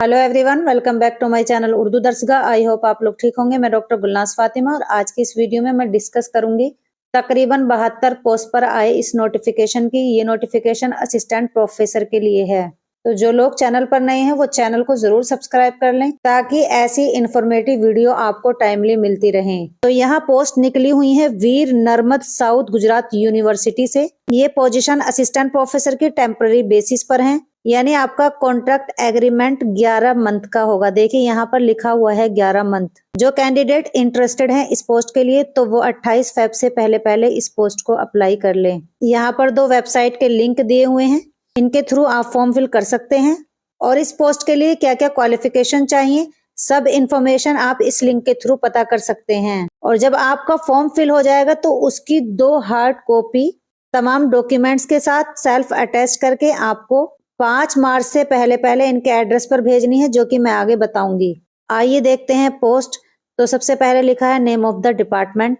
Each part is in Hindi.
Hello everyone, welcome back to my channel Urdu Darsgah. I hope आप लोग ठीक होंगे। मैं डॉक्टर गुलनाज फातिमा और आज की इस वीडियो में मैं डिस्कस करूंगी तकरीबन 72 पोस्ट पर आए इस नोटिफिकेशन की। ये नोटिफिकेशन असिस्टेंट प्रोफेसर के लिए है, तो जो लोग चैनल पर नए हैं वो चैनल को जरूर सब्सक्राइब कर लें ताकि ऐसी इंफॉर्मेटिव वीडियो आपको टाइमली मिलती रहे। तो यहाँ पोस्ट निकली हुई है वीर नर्मद साउथ गुजरात यूनिवर्सिटी से। ये पोजीशन असिस्टेंट प्रोफेसर की टेम्पररी बेसिस पर है, यानी आपका कॉन्ट्रैक्ट एग्रीमेंट 11 मंथ का होगा। देखिए यहाँ पर लिखा हुआ है 11 मंथ। जो कैंडिडेट इंटरेस्टेड हैं इस पोस्ट के लिए तो वो 28 फेब से पहले इस पोस्ट को अप्लाई कर लें। यहाँ पर 2 वेबसाइट के लिंक दिए हुए हैं, इनके थ्रू आप फॉर्म फिल कर सकते हैं। और इस पोस्ट के लिए क्या क्या क्वालिफिकेशन चाहिए सब इंफॉर्मेशन आप इस लिंक के थ्रू पता कर सकते हैं। और जब आपका फॉर्म फिल हो जाएगा तो उसकी 2 हार्ड कॉपी तमाम डॉक्यूमेंट्स के साथ सेल्फ अटैच करके आपको 5 मार्च से पहले इनके एड्रेस पर भेजनी है, जो कि मैं आगे बताऊंगी। आइए देखते हैं पोस्ट। तो सबसे पहले लिखा है नेम ऑफ द डिपार्टमेंट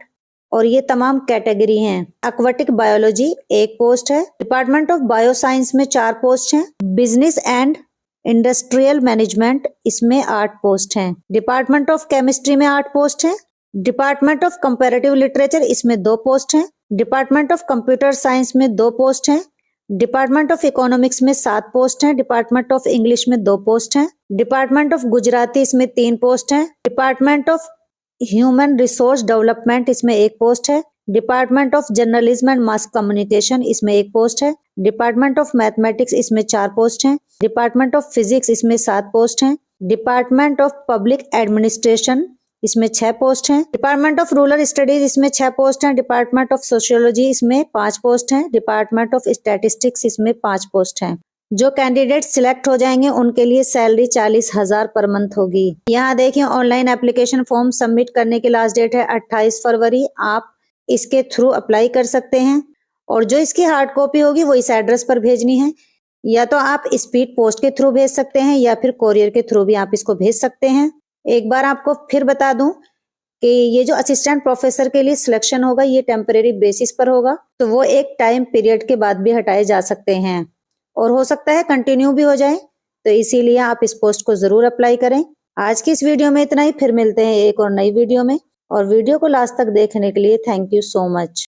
और ये तमाम कैटेगरी हैं। एक्वाटिक बायोलॉजी 1 पोस्ट है, डिपार्टमेंट ऑफ बायो साइंस में 4 पोस्ट हैं, बिजनेस एंड इंडस्ट्रियल मैनेजमेंट इसमें 8 पोस्ट हैं, डिपार्टमेंट ऑफ केमिस्ट्री में 8 पोस्ट हैं, डिपार्टमेंट ऑफ कंपैरेटिव लिटरेचर इसमें 2 पोस्ट हैं, डिपार्टमेंट ऑफ कंप्यूटर साइंस में 2 पोस्ट हैं, डिपार्टमेंट ऑफ इकोनॉमिक्स में 7 पोस्ट हैं, डिपार्टमेंट ऑफ इंग्लिश में 2 पोस्ट हैं, डिपार्टमेंट ऑफ गुजराती इसमें 3 पोस्ट हैं, department of human resource development इसमें 1 पोस्ट है, department of journalism and mass communication इसमें 1 पोस्ट है, डिपार्टमेंट ऑफ मैथमेटिक्स इसमें 4 पोस्ट हैं, डिपार्टमेंट ऑफ फिजिक्स इसमें 7 पोस्ट हैं, डिपार्टमेंट ऑफ पब्लिक एडमिनिस्ट्रेशन इसमें 6 पोस्ट हैं, डिपार्टमेंट ऑफ रूरल स्टडीज इसमें 6 पोस्ट हैं, डिपार्टमेंट ऑफ सोशियोलॉजी इसमें 5 पोस्ट हैं, डिपार्टमेंट ऑफ स्टैटिस्टिक्स इसमें 5 पोस्ट हैं। जो कैंडिडेट सिलेक्ट हो जाएंगे उनके लिए सैलरी 40,000 पर मंथ होगी। यहाँ देखिए ऑनलाइन एप्लीकेशन फॉर्म सबमिट करने की लास्ट डेट है 28 फरवरी। आप इसके थ्रू अप्लाई कर सकते हैं और जो इसकी हार्ड कॉपी होगी वो इस एड्रेस पर भेजनी है। या तो आप स्पीड पोस्ट के थ्रू भेज सकते हैं या फिर कोरियर के थ्रू भी आप इसको भेज सकते हैं। एक बार आपको फिर बता दूं कि ये जो असिस्टेंट प्रोफेसर के लिए सिलेक्शन होगा ये टेम्परेरी बेसिस पर होगा, तो वो एक टाइम पीरियड के बाद भी हटाए जा सकते हैं और हो सकता है कंटिन्यू भी हो जाए, तो इसीलिए आप इस पोस्ट को जरूर अप्लाई करें। आज की इस वीडियो में इतना ही, फिर मिलते हैं एक और नई वीडियो में। और वीडियो को लास्ट तक देखने के लिए थैंक यू सो मच।